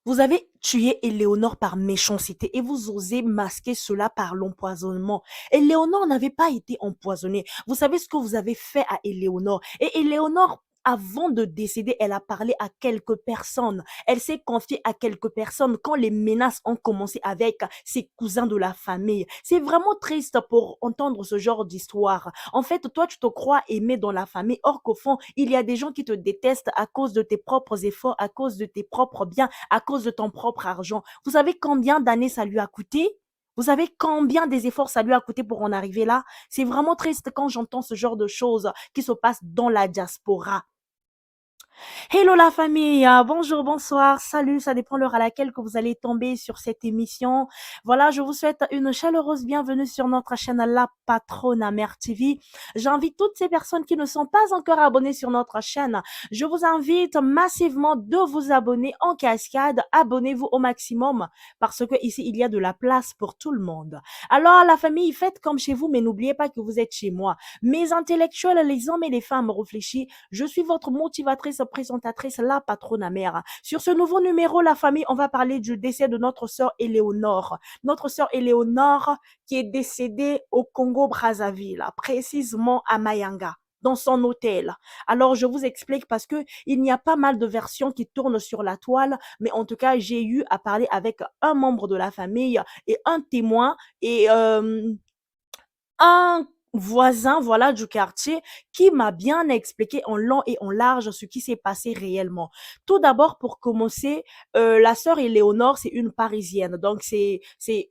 Vous avez tué Éléonore par méchanceté et vous osez masquer cela par l'empoisonnement. Éléonore n'avait pas été empoisonnée. Vous savez ce que vous avez fait à Éléonore. Et Éléonore, avant de décéder, elle a parlé à quelques personnes. Elle s'est confiée à quelques personnes quand les menaces ont commencé avec ses cousins de la famille. C'est vraiment triste pour entendre ce genre d'histoire. En fait, toi, tu te crois aimé dans la famille, or qu'au fond, il y a des gens qui te détestent à cause de tes propres efforts, à cause de tes propres biens, à cause de ton propre argent. Vous savez combien d'années ça lui a coûté? Vous savez combien des efforts ça lui a coûté pour en arriver là? C'est vraiment triste quand j'entends ce genre de choses qui se passent dans la diaspora. Hello la famille, bonjour, bonsoir, salut, ça dépend l'heure à laquelle que vous allez tomber sur cette émission. Voilà, je vous souhaite une chaleureuse bienvenue sur notre chaîne La Patronne à Mère TV. J'invite toutes ces personnes qui ne sont pas encore abonnées sur notre chaîne. Je vous invite massivement de vous abonner en cascade. Abonnez-vous au maximum parce que ici il y a de la place pour tout le monde. Alors la famille, faites comme chez vous, mais n'oubliez pas que vous êtes chez moi. Mes intellectuels, les hommes et les femmes réfléchis, je suis votre motivatrice, présentatrice, la patronne amère. Sur ce nouveau numéro, la famille, on va parler du décès de notre sœur Éléonore. Notre sœur Éléonore qui est décédée au Congo-Brazzaville, précisément à Mayanga dans son hôtel. Alors, je vous explique parce que il y a pas mal de versions qui tournent sur la toile, mais en tout cas, j'ai eu à parler avec un membre de la famille et un témoin et un voisin, voilà, du quartier qui m'a bien expliqué en long et en large ce qui s'est passé réellement. Tout d'abord, pour commencer, la sœur Éléonore, c'est une Parisienne. Donc, c'est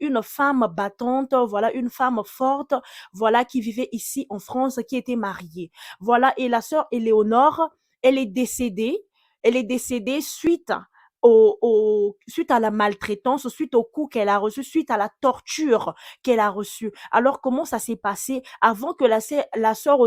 une femme battante, voilà, une femme forte, voilà, qui vivait ici en France, qui était mariée. Voilà, et la sœur Éléonore, elle est décédée. Elle est décédée suite à la maltraitance, suite au coup qu'elle a reçu, suite à la torture qu'elle a reçue. Alors, comment ça s'est passé avant que la sœur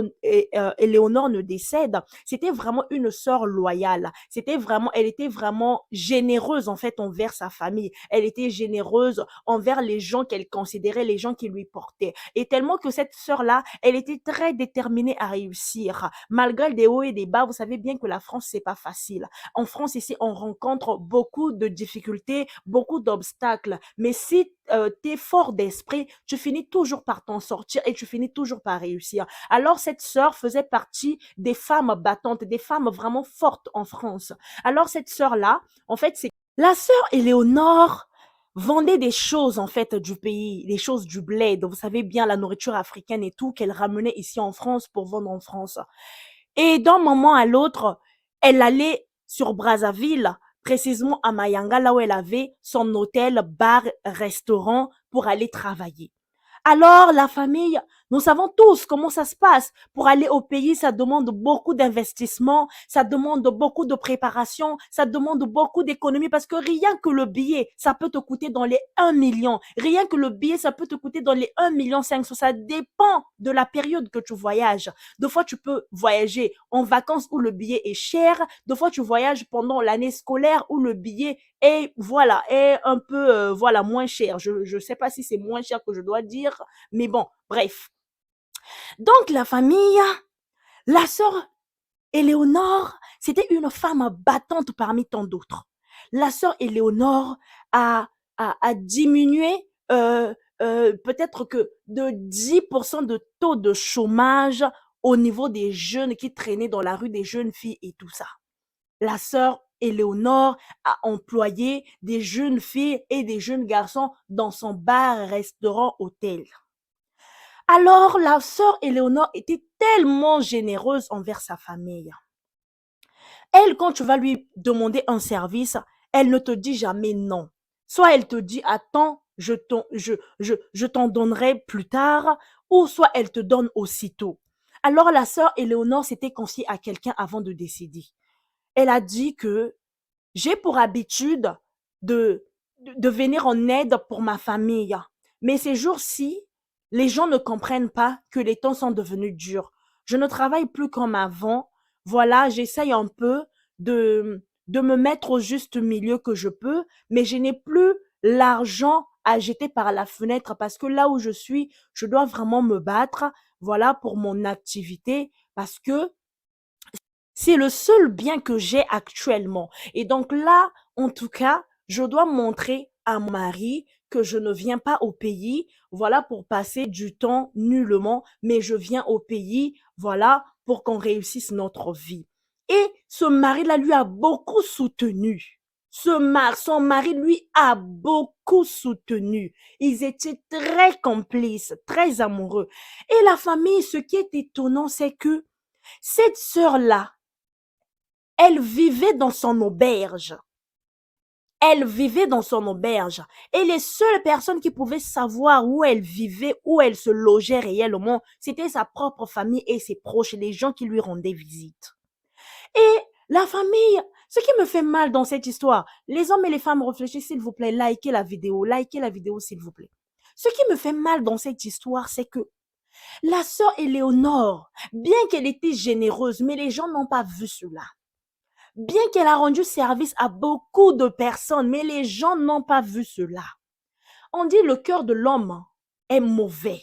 Éléonore ne décède? C'était vraiment une sœur loyale. Elle était vraiment généreuse, en fait, envers sa famille. Elle était généreuse envers les gens qu'elle considérait, les gens qui lui portaient. Et tellement que cette sœur-là, elle était très déterminée à réussir. Malgré des hauts et des bas, vous savez bien que la France, c'est pas facile. En France, ici, on rencontre beaucoup de difficultés, beaucoup d'obstacles. Mais si tu es fort d'esprit, tu finis toujours par t'en sortir et tu finis toujours par réussir. Alors, cette sœur faisait partie des femmes battantes, des femmes vraiment fortes en France. Alors, cette sœur-là, en fait, c'est la sœur Éléonore vendait des choses en fait du pays, des choses du bled, vous savez bien la nourriture africaine et tout qu'elle ramenait ici en France pour vendre en France. Et d'un moment à l'autre, elle allait sur Brazzaville, précisément à Mayanga, là où elle avait son hôtel, bar, restaurant pour aller travailler. Alors, la famille, nous savons tous comment ça se passe. Pour aller au pays, ça demande beaucoup d'investissement, ça demande beaucoup de préparation, ça demande beaucoup d'économie parce que rien que le billet, ça peut te coûter dans les 1 million. Rien que le billet, ça peut te coûter dans les 1,5 million. Ça dépend de la période que tu voyages. Deux fois, tu peux voyager en vacances où le billet est cher. Deux fois, tu voyages pendant l'année scolaire où le billet est, voilà, est un peu, voilà, moins cher. Je sais pas si c'est moins cher que je dois dire, mais bon, bref. Donc, la famille, la sœur Éléonore, c'était une femme battante parmi tant d'autres. La sœur Éléonore a diminué peut-être que de 10% de taux de chômage au niveau des jeunes qui traînaient dans la rue, des jeunes filles et tout ça. La sœur Éléonore a employé des jeunes filles et des jeunes garçons dans son bar, restaurant, hôtel. Alors, la sœur Éléonore était tellement généreuse envers sa famille. Elle, quand tu vas lui demander un service, elle ne te dit jamais non. Soit elle te dit attends, je t'en donnerai plus tard, ou soit elle te donne aussitôt. Alors la sœur Éléonore s'était confiée à quelqu'un avant de décéder. Elle a dit que j'ai pour habitude de, de venir en aide pour ma famille. Mais ces jours-ci, les gens ne comprennent pas que les temps sont devenus durs. Je ne travaille plus comme avant. Voilà, j'essaye un peu de me mettre au juste milieu que je peux, mais je n'ai plus l'argent à jeter par la fenêtre parce que là où je suis, je dois vraiment me battre, voilà, pour mon activité parce que c'est le seul bien que j'ai actuellement. Et donc là, en tout cas, Je dois montrer à mon mari que je ne viens pas au pays, voilà, pour passer du temps nullement, mais je viens au pays, voilà, pour qu'on réussisse notre vie. Et ce mari-là lui a beaucoup soutenu. Son mari lui a beaucoup soutenu. Ils étaient très complices, très amoureux. Et la famille, ce qui est étonnant, c'est que cette sœur-là, elle vivait dans son auberge. Elle vivait dans son auberge. Et les seules personnes qui pouvaient savoir où elle vivait, où elle se logeait réellement, c'était sa propre famille et ses proches, les gens qui lui rendaient visite. Et la famille, ce qui me fait mal dans cette histoire, les hommes et les femmes réfléchissent, s'il vous plaît, likez la vidéo, s'il vous plaît. Ce qui me fait mal dans cette histoire, c'est que la sœur Éléonore, bien qu'elle était généreuse, mais les gens n'ont pas vu cela. Bien qu'elle a rendu service à beaucoup de personnes, mais les gens n'ont pas vu cela. On dit le cœur de l'homme est mauvais.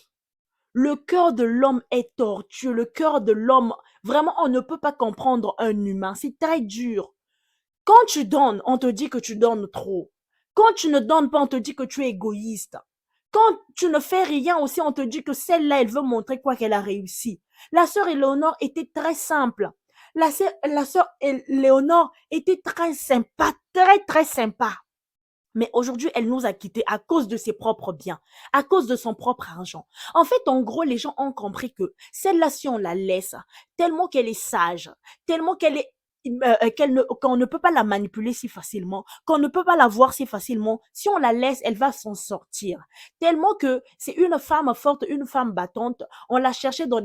Le cœur de l'homme est tortueux. Le cœur de l'homme, vraiment, on ne peut pas comprendre un humain. C'est très dur. Quand tu donnes, on te dit que tu donnes trop. Quand tu ne donnes pas, on te dit que tu es égoïste. Quand tu ne fais rien aussi, on te dit que celle-là, elle veut montrer quoi qu'elle a réussi. La sœur Éléonore était très simple. La sœur Éléonore était très sympa, très, très sympa. Mais aujourd'hui, elle nous a quittés à cause de ses propres biens, à cause de son propre argent. En fait, en gros, les gens ont compris que celle-là, si on la laisse, tellement qu'elle est sage, tellement qu'on ne peut pas la manipuler si facilement, qu'on ne peut pas la voir si facilement. Si on la laisse, elle va s'en sortir. Tellement que c'est une femme forte, une femme battante. On l'a cherchée dans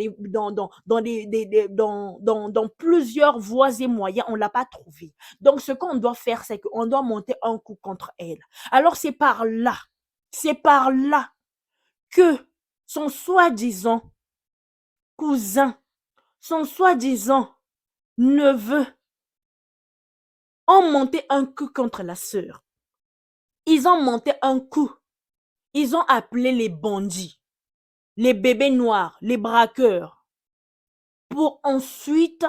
plusieurs voies et moyens. On l'a pas trouvée. Donc, ce qu'on doit faire, c'est qu'on doit monter un coup contre elle. Alors, c'est par là que son soi-disant cousin, son soi-disant neveu ont monté un coup contre la sœur. Ils ont monté un coup. Ils ont appelé les bandits, les bébés noirs, les braqueurs, pour ensuite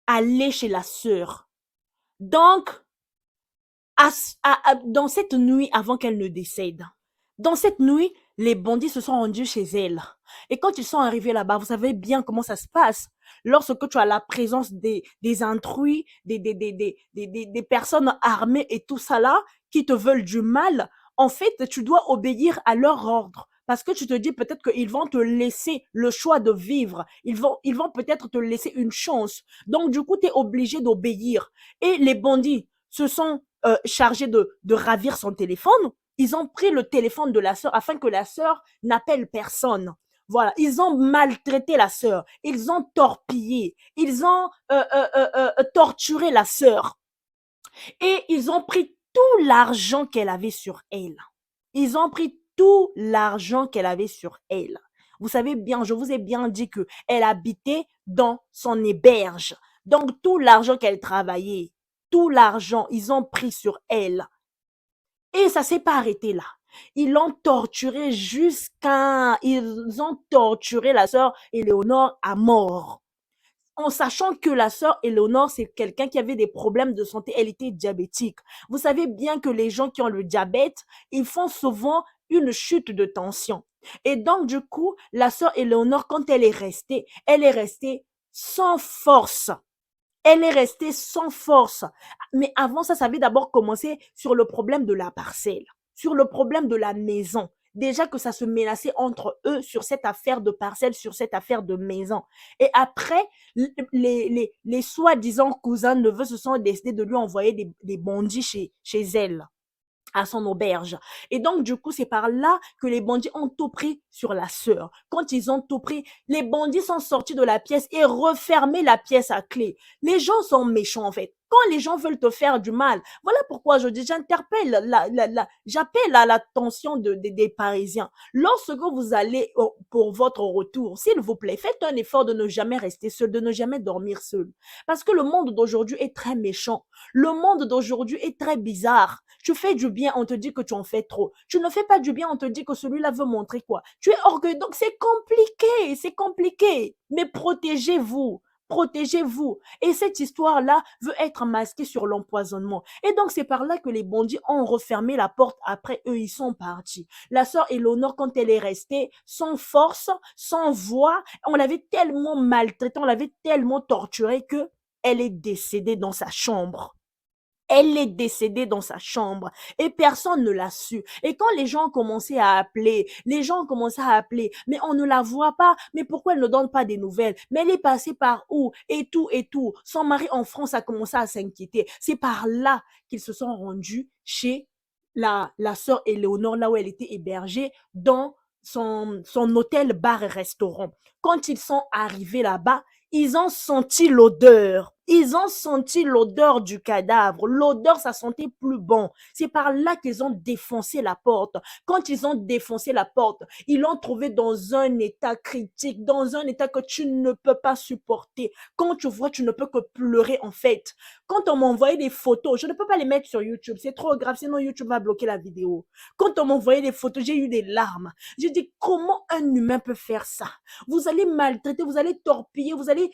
aller chez la sœur. Donc, dans cette nuit avant qu'elle ne décède, dans cette nuit, les bandits se sont rendus chez elle. Et quand ils sont arrivés là-bas, vous savez bien comment ça se passe. Lorsque tu as la présence des intrus, des personnes armées et tout ça là, qui te veulent du mal, en fait, tu dois obéir à leur ordre. Parce que tu te dis peut-être qu'ils vont te laisser le choix de vivre. Ils vont peut-être te laisser une chance. Donc, du coup, tu es obligé d'obéir. Et les bandits se sont chargés de ravir son téléphone. Ils ont pris le téléphone de la sœur afin que la sœur n'appelle personne. Voilà, ils ont maltraité la sœur, ils ont torpillé, ils ont torturé la sœur et ils ont pris tout l'argent qu'elle avait sur elle. Ils ont pris tout l'argent qu'elle avait sur elle. Vous savez bien, je vous ai bien dit que elle habitait dans son héberge. Donc tout l'argent qu'elle travaillait, tout l'argent, ils ont pris sur elle. Et ça s'est pas arrêté là. Ils l'ont torturée ils ont torturé la sœur Éléonore à mort. En sachant que la sœur Éléonore, c'est quelqu'un qui avait des problèmes de santé, elle était diabétique. Vous savez bien que les gens qui ont le diabète, ils font souvent une chute de tension. Et donc, du coup, la sœur Éléonore, quand elle est restée sans force. Elle est restée sans force. Mais avant ça, ça avait d'abord commencé sur le problème de la parcelle, sur le problème de la maison. Déjà que ça se menaçait entre eux sur cette affaire de parcelle, sur cette affaire de maison. Et après, les soi-disant cousins neveux se sont décidés de lui envoyer des bandits chez elle, à son auberge. Et donc, du coup, c'est par là que les bandits ont tout pris sur la sœur. Quand ils ont tout pris, les bandits sont sortis de la pièce et refermé la pièce à clé. Les gens sont méchants, en fait. Quand les gens veulent te faire du mal, voilà pourquoi je dis, j'appelle à l'attention des Parisiens. Lorsque vous allez pour votre retour, s'il vous plaît, faites un effort de ne jamais rester seul, de ne jamais dormir seul. Parce que le monde d'aujourd'hui est très méchant. Le monde d'aujourd'hui est très bizarre. Tu fais du bien, on te dit que tu en fais trop. Tu ne fais pas du bien, on te dit que celui-là veut montrer quoi. Tu es orgueilleux. Donc c'est compliqué, c'est compliqué. Mais protégez-vous. Protégez-vous. Et cette histoire-là veut être masquée sur l'empoisonnement. Et donc, c'est par là que les bandits ont refermé la porte. Après, eux, ils sont partis. La sœur Éléonore, quand elle est restée, sans force, sans voix, on l'avait tellement maltraitée, on l'avait tellement torturée que elle est décédée dans sa chambre. Elle est décédée dans sa chambre et personne ne l'a su. Et quand les gens ont commencé à appeler, mais on ne la voit pas, mais pourquoi elle ne donne pas des nouvelles? Mais elle est passée par où? Et tout, et tout. Son mari en France a commencé à s'inquiéter. C'est par là qu'ils se sont rendus chez la sœur Éléonore, là où elle était hébergée, dans son hôtel, bar et restaurant. Quand ils sont arrivés là-bas, ils ont senti l'odeur. Ils ont senti l'odeur du cadavre. L'odeur, ça sentait plus bon. C'est par là qu'ils ont défoncé la porte. Quand ils ont défoncé la porte, ils l'ont trouvé dans un état critique, dans un état que tu ne peux pas supporter. Quand tu vois, tu ne peux que pleurer en fait. Quand on m'a envoyé des photos, je ne peux pas les mettre sur YouTube. C'est trop grave, sinon YouTube va bloquer la vidéo. Quand on m'a envoyé des photos, j'ai eu des larmes. J'ai dit, comment un humain peut faire ça? Vous allez maltraiter, vous allez torpiller, vous allez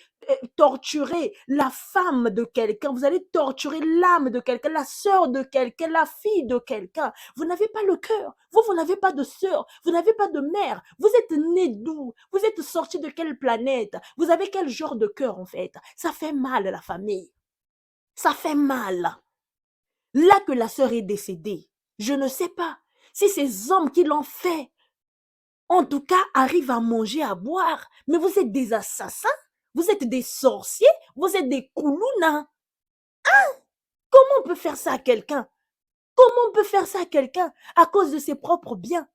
torturer la femme de quelqu'un, vous allez torturer l'âme de quelqu'un, la sœur de quelqu'un, la fille de quelqu'un. Vous n'avez pas le cœur, vous n'avez pas de sœur, vous n'avez pas de mère, vous êtes né d'où? Vous êtes sorti de quelle planète? Vous avez quel genre de cœur en fait? Ça fait mal à la famille, ça fait mal. Là que la sœur est décédée, je ne sais pas si ces hommes qui l'ont fait, en tout cas, arrivent à manger, à boire, mais vous êtes des assassins. Vous êtes des sorciers, vous êtes des koulouna. Comment on peut faire ça à quelqu'un? Comment on peut faire ça à quelqu'un à cause de ses propres biens,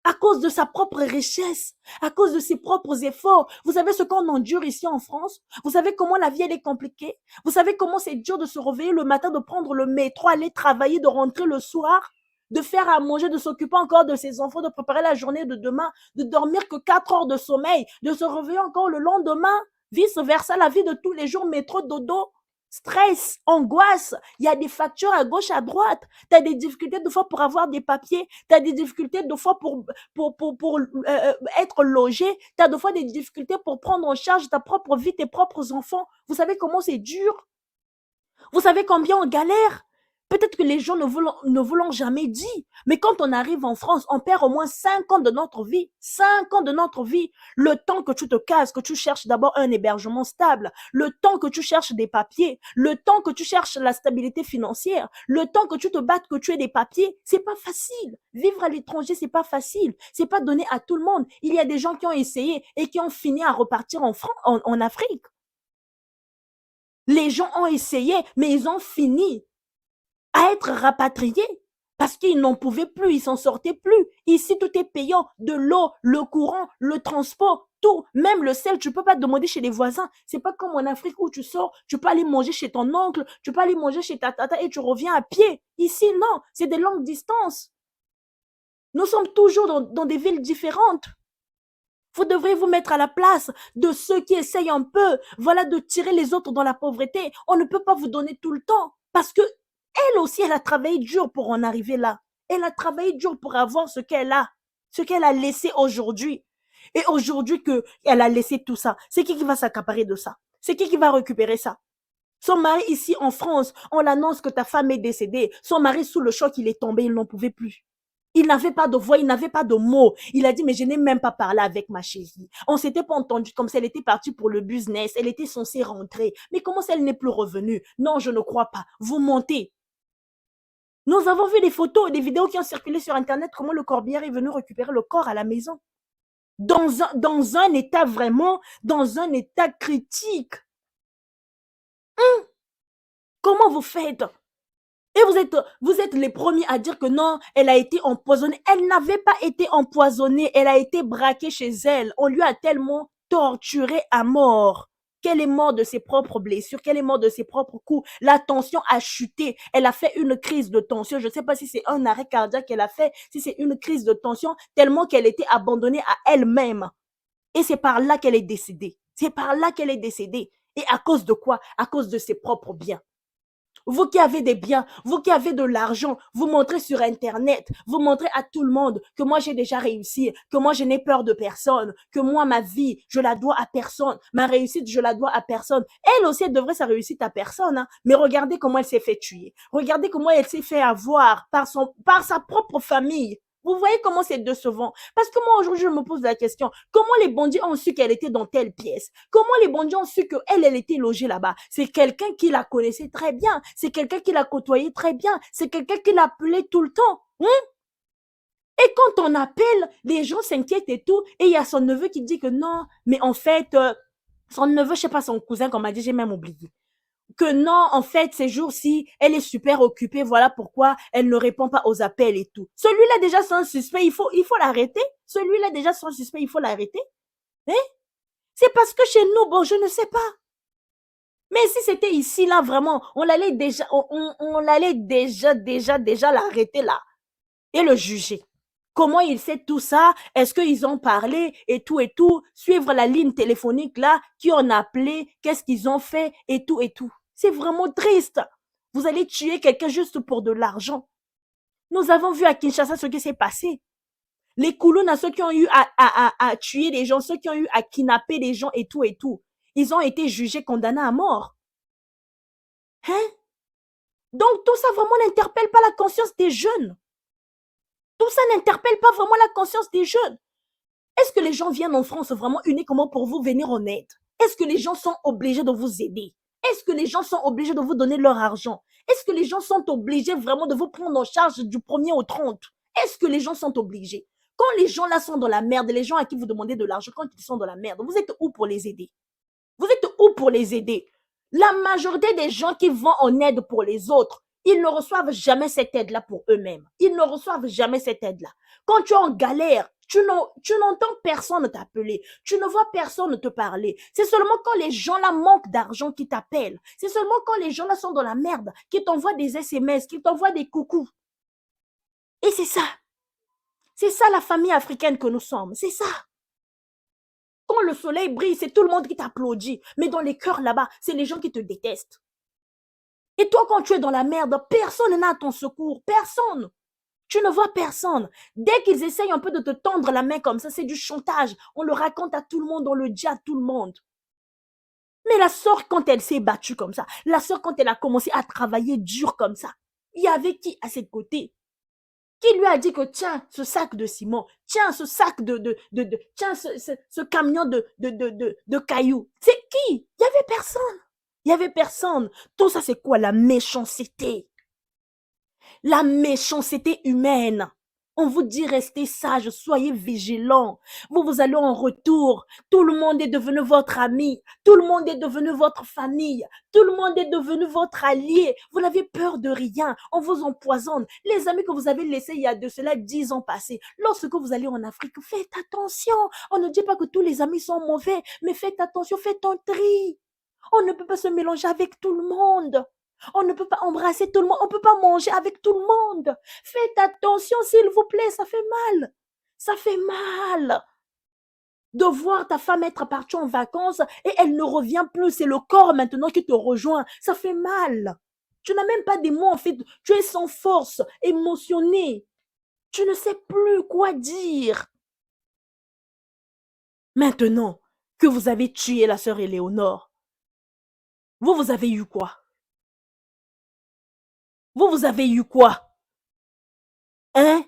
à cause de sa propre richesse, à cause de ses propres efforts? Vous savez ce qu'on endure ici en France? Vous savez comment la vie elle est compliquée? Vous savez comment c'est dur de se réveiller le matin, de prendre le métro, aller travailler, de rentrer le soir, de faire à manger, de s'occuper encore de ses enfants, de préparer la journée de demain, de dormir que 4 heures de sommeil, de se réveiller encore le lendemain, vice versa, la vie de tous les jours, métro, dodo, stress, angoisse, il y a des factures à gauche, à droite, tu as des difficultés de fois pour avoir des papiers, tu as des difficultés de fois pour être logé, tu as de fois des difficultés pour prendre en charge ta propre vie, tes propres enfants. Vous savez comment c'est dur? Vous savez combien on galère? Peut-être que les gens ne vous l'ont jamais dit. Mais quand on arrive en France, on perd au moins 5 ans de notre vie. 5 ans de notre vie. Le temps que tu te casses, que tu cherches d'abord un hébergement stable. Le temps que tu cherches des papiers. Le temps que tu cherches la stabilité financière. Le temps que tu te battes, que tu aies des papiers. C'est pas facile. Vivre à l'étranger, c'est pas facile. C'est pas donné à tout le monde. Il y a des gens qui ont essayé et qui ont fini à repartir en Afrique. Les gens ont essayé, mais ils ont fini à être rapatriés parce qu'ils n'en pouvaient plus, ils s'en sortaient plus. Ici, tout est payant, de l'eau, le courant, le transport, tout, même le sel, tu peux pas demander chez les voisins. C'est pas comme en Afrique où tu sors, tu peux aller manger chez ton oncle, tu peux aller manger chez ta tata et tu reviens à pied. Ici, non, c'est des longues distances. Nous sommes toujours dans des villes différentes. Vous devrez vous mettre à la place de ceux qui essayent un peu, voilà, de tirer les autres dans la pauvreté. On ne peut pas vous donner tout le temps parce que elle aussi, elle a travaillé dur pour en arriver là. Elle a travaillé dur pour avoir ce qu'elle a laissé aujourd'hui. Et aujourd'hui qu'elle a laissé tout ça, c'est qui va s'accaparer de ça? C'est qui va récupérer ça? Son mari ici en France, on l'annonce que ta femme est décédée. Son mari, sous le choc, il est tombé, il n'en pouvait plus. Il n'avait pas de voix, il n'avait pas de mots. Il a dit, mais je n'ai même pas parlé avec ma chérie. On s'était pas entendu comme si elle était partie pour le business. Elle était censée rentrer. Mais comment ça, elle n'est plus revenue? Non, je ne crois pas. Vous mentez. Nous avons vu des photos et des vidéos qui ont circulé sur Internet, comment le corbière est venu récupérer le corps à la maison. Dans un état vraiment, dans un état critique. Comment vous faites? Et vous êtes les premiers à dire que non, elle a été empoisonnée. Elle n'avait pas été empoisonnée, elle a été braquée chez elle. On lui a tellement torturée à mort qu'elle est morte de ses propres blessures, qu'elle est morte de ses propres coups. La tension a chuté. Elle a fait une crise de tension. Je ne sais pas si c'est un arrêt cardiaque qu'elle a fait, si c'est une crise de tension, tellement qu'elle était abandonnée à elle-même. Et c'est par là qu'elle est décédée. C'est par là qu'elle est décédée. Et à cause de quoi? À cause de ses propres biens. Vous qui avez des biens, vous qui avez de l'argent, vous montrez sur Internet, vous montrez à tout le monde que moi j'ai déjà réussi, que moi je n'ai peur de personne, que moi ma vie, je la dois à personne, ma réussite, je la dois à personne. Elle aussi, elle devrait sa réussite à personne, hein. Mais regardez comment elle s'est fait tuer. Regardez comment elle s'est fait avoir par sa propre famille. Vous voyez comment c'est décevant. Parce que moi, aujourd'hui, je me pose la question, comment les bandits ont su qu'elle était dans telle pièce? Comment les bandits ont su qu'elle, elle était logée là-bas? C'est quelqu'un qui la connaissait très bien. C'est quelqu'un qui la côtoyait très bien. C'est quelqu'un qui l'appelait tout le temps. Hein? Et quand on appelle, les gens s'inquiètent et tout. Et il y a son neveu qui dit que non, mais en fait, son neveu, je sais pas, son cousin, qu'on m'a dit, j'ai même oublié que non, en fait, ces jours-ci, elle est super occupée, voilà pourquoi elle ne répond pas aux appels et tout. Celui-là, déjà, c'est un suspect, il faut l'arrêter. Celui-là, déjà, c'est un suspect, il faut l'arrêter. Hein? C'est parce que chez nous, bon, je ne sais pas. Mais si c'était ici, là, vraiment, on allait déjà l'arrêter là et le juger. Comment il sait tout ça? Est-ce qu'ils ont parlé et tout, suivre la ligne téléphonique là, qui ont appelé, qu'est-ce qu'ils ont fait et tout et tout. C'est vraiment triste. Vous allez tuer quelqu'un juste pour de l'argent. Nous avons vu à Kinshasa ce qui s'est passé. Les Koulouna, ceux qui ont eu à tuer des gens, ceux qui ont eu à kidnapper des gens et tout. Ils ont été jugés, condamnés à mort. Hein? Donc tout ça vraiment n'interpelle pas la conscience des jeunes. Tout ça n'interpelle pas vraiment la conscience des jeunes. Est-ce que les gens viennent en France vraiment uniquement pour vous venir en aide? Est-ce que les gens sont obligés de vous aider? Est-ce que les gens sont obligés de vous donner leur argent? Est-ce que les gens sont obligés vraiment de vous prendre en charge du 1er au 30? Est-ce que les gens sont obligés? Quand les gens là sont dans la merde, les gens à qui vous demandez de l'argent, quand ils sont dans la merde, vous êtes où pour les aider? Vous êtes où pour les aider? La majorité des gens qui vont en aide pour les autres, ils ne reçoivent jamais cette aide-là pour eux-mêmes. Ils ne reçoivent jamais cette aide-là. Quand tu es en galère, tu n'entends personne t'appeler. Tu ne vois personne te parler. C'est seulement quand les gens là manquent d'argent qui t'appellent. C'est seulement quand les gens là sont dans la merde qui t'envoient des SMS, qui t'envoient des coucous. Et c'est ça. C'est ça la famille africaine que nous sommes. C'est ça. Quand le soleil brille, c'est tout le monde qui t'applaudit. Mais dans les cœurs là-bas, c'est les gens qui te détestent. Et toi, quand tu es dans la merde, personne n'a ton secours. Personne. Tu ne vois personne. Dès qu'ils essayent un peu de te tendre la main comme ça, c'est du chantage. On le raconte à tout le monde, on le dit à tout le monde. Mais la sœur, quand elle s'est battue comme ça, la sœur, quand elle a commencé à travailler dur comme ça, il y avait qui à ses côtés? Qui lui a dit que tiens, ce sac de ciment, tiens, ce sac tiens, ce camion de cailloux. C'est qui? Il n'y avait personne. Il n'y avait personne. Tout ça, c'est quoi? La méchanceté. La méchanceté humaine. On vous dit restez sage, soyez vigilants. Vous allez en retour. Tout le monde est devenu votre ami. Tout le monde est devenu votre famille. Tout le monde est devenu votre allié. Vous n'avez peur de rien. On vous empoisonne. Les amis que vous avez laissés il y a de cela 10 ans passés. Lorsque vous allez en Afrique, faites attention. On ne dit pas que tous les amis sont mauvais, mais faites attention, faites un tri. On ne peut pas se mélanger avec tout le monde. On ne peut pas embrasser tout le monde. On ne peut pas manger avec tout le monde. Faites attention, s'il vous plaît, ça fait mal. Ça fait mal de voir ta femme être partie en vacances et elle ne revient plus. C'est le corps maintenant qui te rejoint. Ça fait mal. Tu n'as même pas des mots en fait. Tu es sans force, émotionné. Tu ne sais plus quoi dire. Maintenant que vous avez tué la sœur Éléonore, vous avez eu quoi? Vous avez eu quoi? Hein?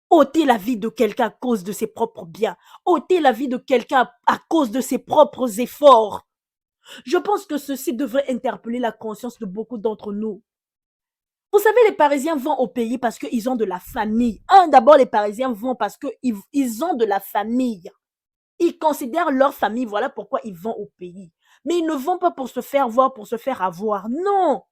Ôter la vie de quelqu'un à cause de ses propres biens. Ôter la vie de quelqu'un à cause de ses propres efforts. Je pense que ceci devrait interpeller la conscience de beaucoup d'entre nous. Vous savez, les Parisiens vont au pays parce qu'ils ont de la famille. D'abord, les Parisiens vont parce qu'ils ont de la famille. Ils considèrent leur famille, voilà pourquoi ils vont au pays. Mais ils ne vont pas pour se faire voir, pour se faire avoir. Non!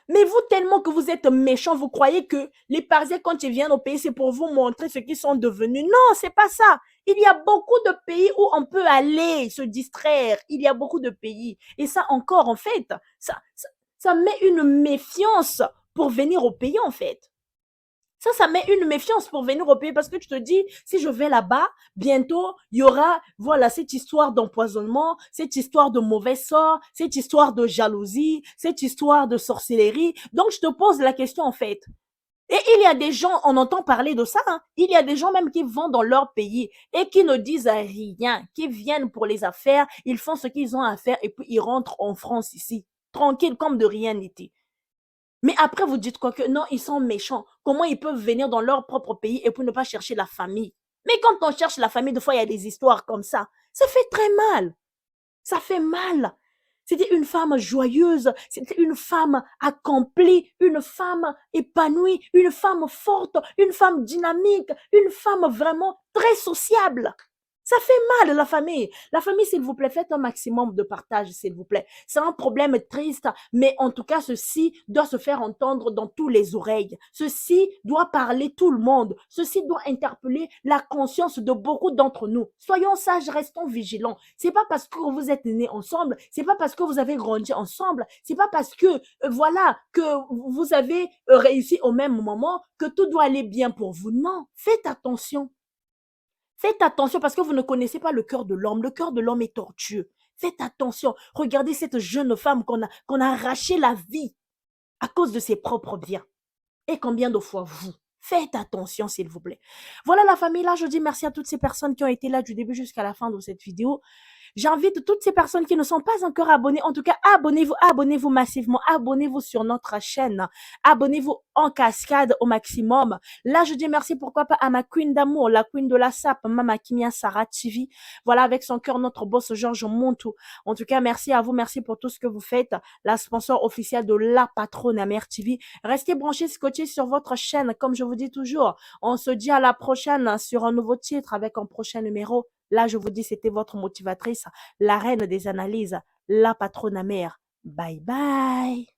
Mais vous, tellement que vous êtes méchant, vous croyez que les Parisiens, quand ils viennent au pays, c'est pour vous montrer ce qu'ils sont devenus. Non, c'est pas ça. Il y a beaucoup de pays où on peut aller se distraire. Il y a beaucoup de pays. Et ça encore, en fait, ça met une méfiance pour venir au pays, en fait. Ça met une méfiance pour venir au pays parce que tu te dis, si je vais là-bas, bientôt, il y aura, voilà, cette histoire d'empoisonnement, cette histoire de mauvais sort, cette histoire de jalousie, cette histoire de sorcellerie. Donc, je te pose la question, en fait. Et il y a des gens, on entend parler de ça, hein. Il y a des gens même qui vont dans leur pays et qui ne disent rien, qui viennent pour les affaires, ils font ce qu'ils ont à faire et puis ils rentrent en France ici, tranquille comme de rien n'était. Mais après, vous dites quoi que non, ils sont méchants. Comment ils peuvent venir dans leur propre pays et pour ne pas chercher la famille? Mais quand on cherche la famille, des fois, il y a des histoires comme ça. Ça fait très mal. Ça fait mal. C'était une femme joyeuse, c'était une femme accomplie, une femme épanouie, une femme forte, une femme dynamique, une femme vraiment très sociable. Ça fait mal, la famille. La famille, s'il vous plaît, faites un maximum de partage, s'il vous plaît. C'est un problème triste, mais en tout cas, ceci doit se faire entendre dans tous les oreilles. Ceci doit parler tout le monde. Ceci doit interpeller la conscience de beaucoup d'entre nous. Soyons sages, restons vigilants. C'est pas parce que vous êtes nés ensemble, c'est pas parce que vous avez grandi ensemble, c'est pas parce que, voilà, que vous avez réussi au même moment que tout doit aller bien pour vous. Non, faites attention. Faites attention parce que vous ne connaissez pas le cœur de l'homme. Le cœur de l'homme est tortueux. Faites attention. Regardez cette jeune femme qu'on a arraché la vie à cause de ses propres biens. Et combien de fois vous? Faites attention, s'il vous plaît. Voilà la famille, là, je dis merci à toutes ces personnes qui ont été là du début jusqu'à la fin de cette vidéo. J'invite toutes ces personnes qui ne sont pas encore abonnées, en tout cas, abonnez-vous massivement, abonnez-vous sur notre chaîne, abonnez-vous en cascade au maximum. Là, je dis merci, pourquoi pas, à ma queen d'amour, la queen de la SAP, Mama Kimia Sarah TV. Voilà, avec son cœur, notre boss Georges Montou. En tout cas, merci à vous, merci pour tout ce que vous faites. La sponsor officielle de la patronne à Mère TV. Restez branchés, scotchés sur votre chaîne, comme je vous dis toujours. On se dit à la prochaine sur un nouveau titre avec un prochain numéro. Là, je vous dis, c'était votre motivatrice, la reine des analyses, la patronne mère. Bye bye.